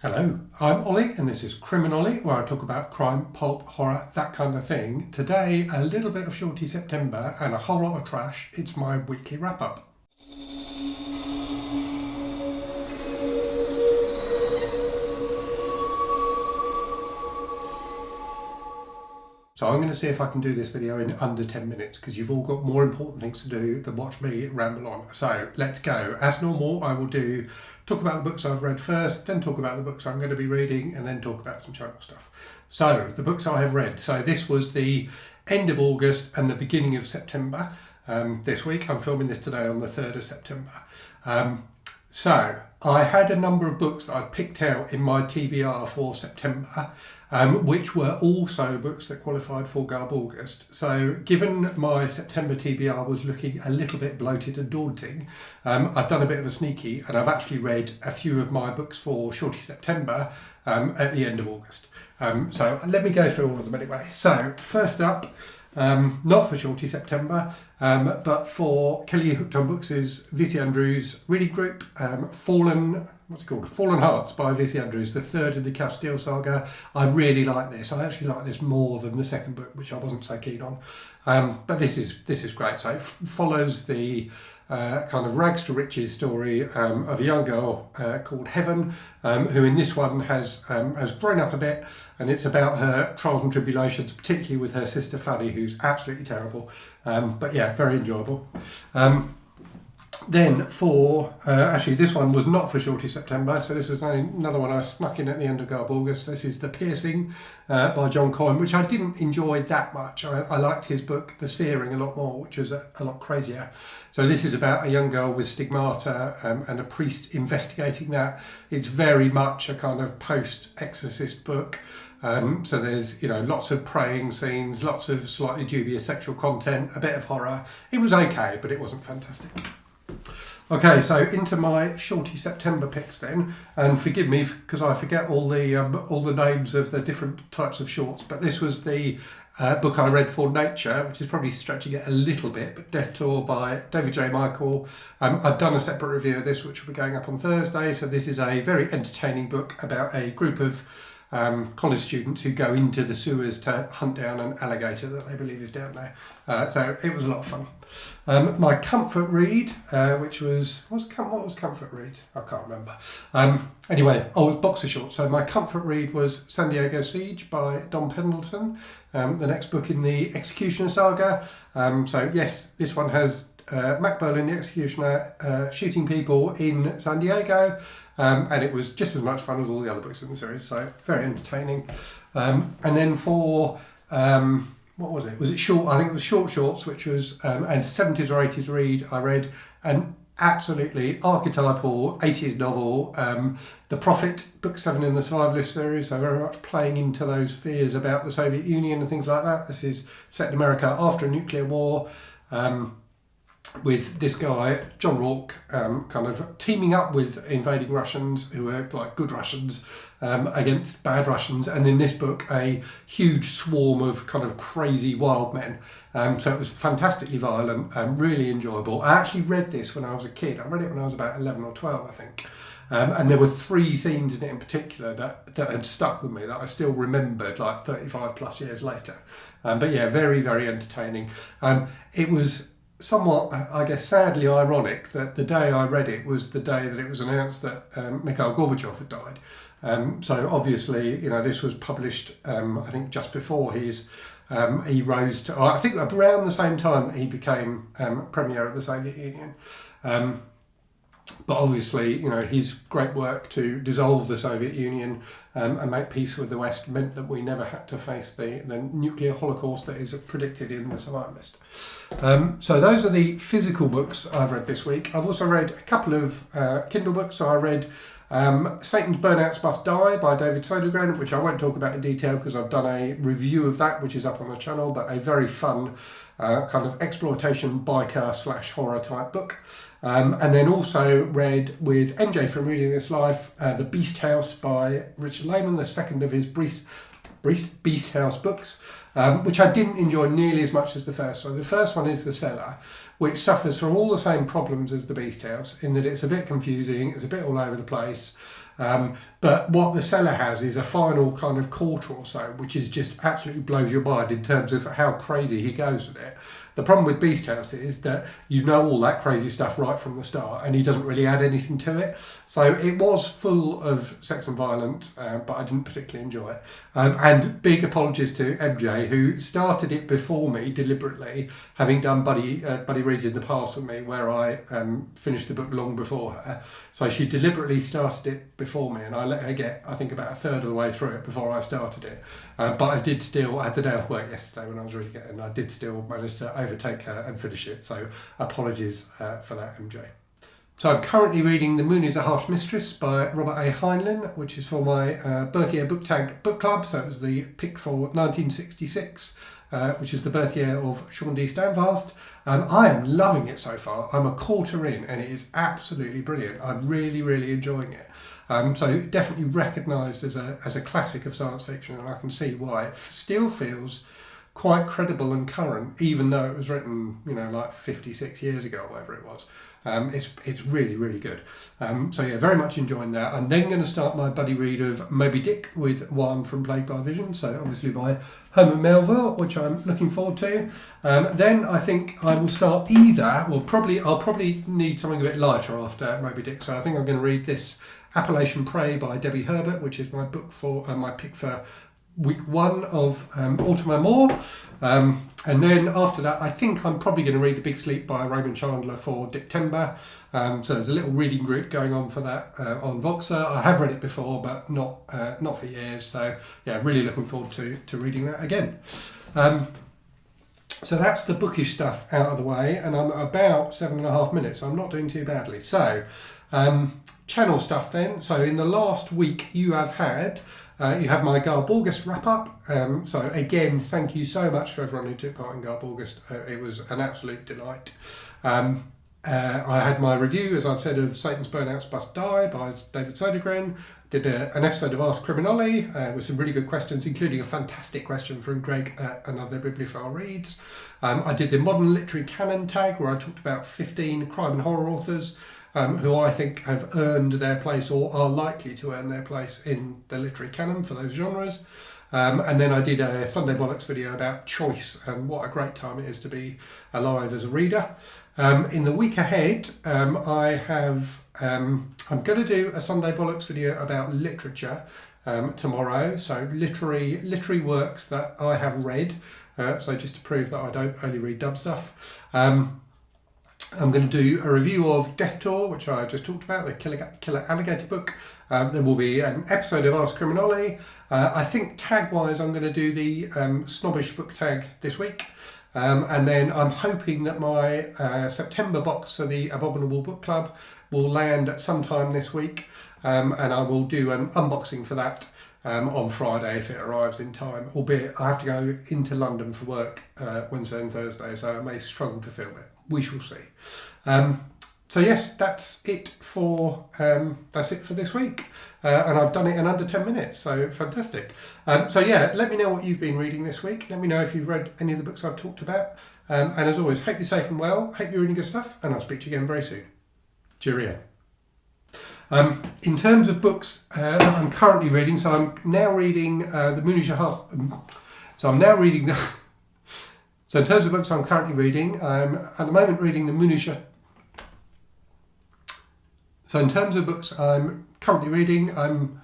Hello, I'm Ollie and this is Criminolly, where I talk about crime, pulp, horror, that kind of thing. Today, a little bit of Shorty September and a whole lot of trash. It's my weekly wrap-up. So I'm going to see if I can do this video in under 10 minutes because you've all got more important things to do than watch me ramble on. So let's go. As normal, I will talk about the books I've read first, then talk about the books I'm going to be reading, and then talk about some channel stuff. So the books I have read. So this was the end of August and the beginning of September. This week, I'm filming this today on the 3rd of September. So I had a number of books that I'd picked out in my TBR for September, which were also books that qualified for GarbAugust. So given my September TBR was looking a little bit bloated and daunting, I've done a bit of a sneaky and I've actually read a few of my books for Shorty September at the end of August. So let me go through all of them anyway. So first up, not for Shorty September, but for Kelly Hooked on Books' Vissy Andrews reading group, Fallen Hearts by Vissy Andrews, the third in the Castile saga. I really like this. I actually like this more than the second book, which I wasn't so keen on. But this is great. So it follows the kind of rags to riches story of a young girl called Heaven, who in this one has grown up a bit, and it's about her trials and tribulations, particularly with her sister Fanny, who's absolutely terrible. But yeah, very enjoyable. Then for, actually this one was not for Shorty September, so this was another one I snuck in at the end of GarbAugust. This is The Piercing by John Coyne, which I didn't enjoy that much. I liked his book The Searing a lot more, which was a lot crazier. So this is about a young girl with stigmata and a priest investigating that. It's very much a kind of post-exorcist book. So there's, lots of praying scenes, lots of slightly dubious sexual content, a bit of horror. It was okay, but it wasn't fantastic. Okay, so into my Shorty September picks then, and forgive me because I forget all the names of the different types of shorts, but this was the book I read for Nature, which is probably stretching it a little bit, but Death Tour by David J. Michael. I've done a separate review of this, which will be going up on Thursday, so this is a very entertaining book about a group of college students who go into the sewers to hunt down an alligator that they believe is down there. So it was a lot of fun. My comfort read, which was, what was comfort read? I can't remember. Anyway, it was boxer shorts. So my comfort read was San Diego Siege by Don Pendleton, the next book in the Executioner saga. So yes, this one has Mac Berlin, the Executioner, shooting people in San Diego. And it was just as much fun as all the other books in the series, so very entertaining. And then for, what was it? Was it short? I think it was Short Shorts, which was a 70s or 80s read. I read an absolutely archetypal 80s novel, The Prophet, book 7 in the Survivalist series, so very much playing into those fears about the Soviet Union and things like that. This is set in America after a nuclear war. With this guy, John Rourke, kind of teaming up with invading Russians who are like good Russians against bad Russians, and in this book a huge swarm of kind of crazy wild men. So it was fantastically violent and really enjoyable. I actually read this when I was a kid. I read it when I was about 11 or 12, I think. And there were 3 scenes in it in particular that had stuck with me that I still remembered like 35 plus years later. But yeah, very, very entertaining. It was somewhat, I guess, sadly ironic that the day I read it was the day that it was announced that Mikhail Gorbachev had died. So obviously, this was published, I think, just before he rose to, I think around the same time that he became Premier of the Soviet Union. But obviously, his great work to dissolve the Soviet Union and make peace with the West meant that we never had to face the nuclear holocaust that is predicted in the Survivalist. So those are the physical books I've read this week. I've also read a couple of Kindle books. So I read Satan's Burnouts Must Die by David Sodergren, which I won't talk about in detail because I've done a review of that, which is up on the channel, but a very fun kind of exploitation biker / horror type book. And then also read with MJ from Reading This Life, The Beast House by Richard Laymon, the second of his Beast House books, which I didn't enjoy nearly as much as the first one. The first one is The Cellar, which suffers from all the same problems as The Beast House, in that it's a bit confusing, it's a bit all over the place. But what the seller has is a final kind of quarter or so, which is just absolutely blows your mind in terms of how crazy he goes with it. The problem with Beast House is that you know all that crazy stuff right from the start, and he doesn't really add anything to it. So it was full of sex and violence, but I didn't particularly enjoy it. And big apologies to MJ, who started it before me deliberately, having done Buddy Reads in the past with me, where I finished the book long before her. So she deliberately started it before me, and I let her get, I think, about a third of the way through it before I started it. But I did still, I had the day off work yesterday when I was reading it, and I did still manage to overtake her and finish it. So apologies for that, MJ. So I'm currently reading The Moon is a Harsh Mistress by Robert A. Heinlein, which is for my birth year book tag book club. So it was the pick for 1966, which is the birth year of Sean D. Stanfast. I am loving it so far. I'm a quarter in and it is absolutely brilliant. I'm really, really enjoying it. So definitely recognised as a classic of science fiction, and I can see why it still feels quite credible and current, even though it was written, like 56 years ago or whatever it was. It's really, really good. So yeah, very much enjoying that. I'm then going to start my buddy read of Moby Dick with One from Plagued by Vision, so obviously by Herman Melville, which I'm looking forward to. Then I think I will start I'll probably need something a bit lighter after Moby Dick, so I think I'm going to read this Appalachian Prey by Debbie Herbert, which is my book for my pick for week 1 of Autumn and More. And then after that, I think I'm probably going to read The Big Sleep by Raymond Chandler for September. So there's a little reading group going on for that on Voxer. I have read it before, but not for years. So yeah, really looking forward to reading that again. So that's the bookish stuff out of the way, and I'm at about 7.5 minutes. So I'm not doing too badly. So channel stuff then. So in the last week you have had my GarbAugust wrap up. So again, thank you so much for everyone who took part in GarbAugust. It was an absolute delight. I had my review, as I've said, of Satan's Burnouts Must Die by David Sodergren. Did an episode of Ask Criminale with some really good questions, including a fantastic question from Greg at Another Bibliophile Reads. I did the Modern Literary Canon tag, where I talked about 15 crime and horror authors who I think have earned their place or are likely to earn their place in the literary canon for those genres. And then I did a Sunday Bollocks video about choice and what a great time it is to be alive as a reader. In the week ahead, I'm going to do a Sunday Bollocks video about literature tomorrow. So literary works that I have read. So just to prove that I don't only read dumb stuff. I'm going to do a review of Death Tour, which I just talked about, the Killer Alligator book. There will be an episode of Ask Criminale. I think tag-wise I'm going to do the Snobbish book tag this week. And then I'm hoping that my September box for the Abominable Book Club will land sometime this week. And I will do an unboxing for that on Friday if it arrives in time. Albeit I have to go into London for work Wednesday and Thursday, so I may struggle to film it. We shall see. So yes, that's it for this week, and I've done it in under 10 minutes. So fantastic. So yeah, let me know what you've been reading this week. Let me know if you've read any of the books I've talked about. And as always, hope you're safe and well. Hope you're reading good stuff, and I'll speak to you again very soon. Cheerio. In terms of books that I'm currently reading, so I'm now reading The Moon is a Harsh. So I'm now reading the. So in terms of books I'm currently reading, I'm at the moment reading The Moon is a. So in terms of books I'm currently reading, I'm